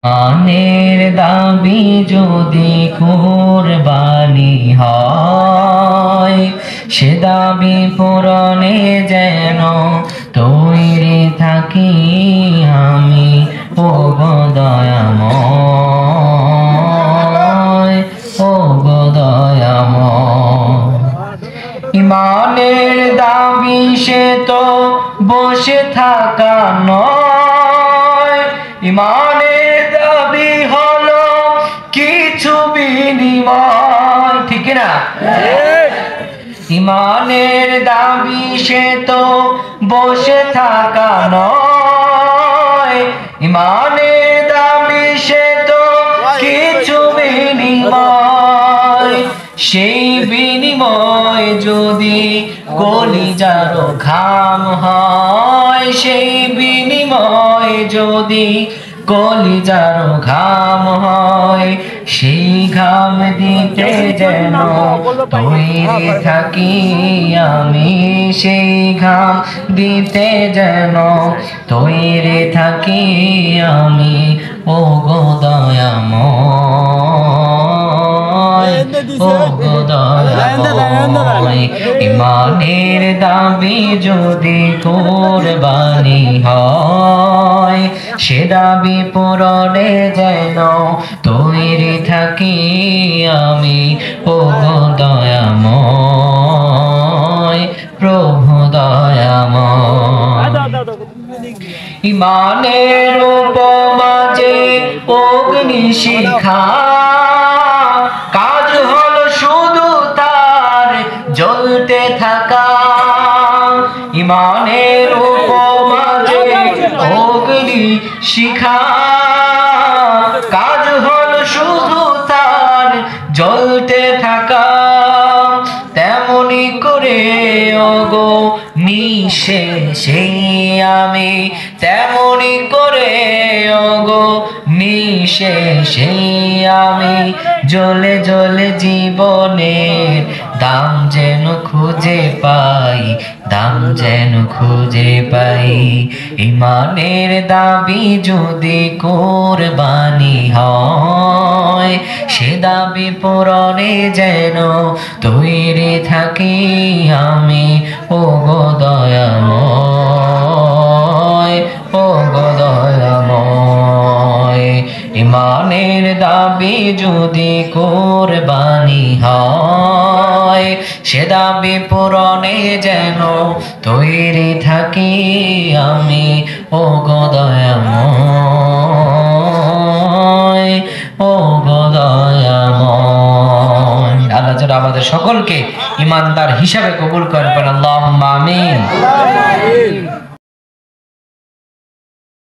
আনের দাবি যদি কুরবানি হয়, সে দাবি পূরণে যেন তৈরি থাকি আমি, ও গো দয়াময়, ও গো দয়াময়। ইমানের দাবি সে তো বসে থাকা নয়, ইমানের দাবি হলো কিছু বিনিময়, ঠিক না? ইমানের দাবি সে তো বসে থাকা নয়, ইমানের দাবি সে তো কিছু বিনিময়। সেই বিনিময় যদি কলিজার ঘাম হয়, সেই বিনিময় যদি কলিজার ঘাম হয়, সেই ঘাম দিতে যেন তৈরি থাকি আমি, সেই ঘাম দিতে যেন তৈরি থাকি আমি, ও গো দয়াময়, ও গো দয়াময়। ইমানের দাবি যদি কুরবানি হয়, সে দাবি পূরণে যেন তৈরি থাকি আমি, ও গো দয়াময়, প্রভু দয়াময়। ইমানের উপমা যে অগ্নিশিখা, কাজ হলো শুধু তার জ্বলতে থাকা। ইমানের উপমা যে অগ্নিশিখা, কাজ হলো শুধু তার জ্বলতে থাকা। তেমনি করে ওগো নিঃশেষে আমি, তেমনি করে ওগো নিঃশেষে আমি, জ্বলে জ্বলে জীবনের দাম যেন খুঁজে পাই, দাম যেন খুঁজে পাই। ইমানের দাবি যদি কুরবানি হয়, সে দাবি পূরণে যেন তৈরি থাকি আমি, ও গো দয়াময়, ও গো দয়াময়। ইমানের দাবি যদি কুরবানি হয়, সে দাবি পূরণে যেন তৈরি থাকি আমি, ও গো দয়াময়, ও গো দয়াময়। আল্লাহ যেন আমাদের সকলকে ইমানদার হিসাবে কবুল করেন, আল্লাহুম্মা আমিন।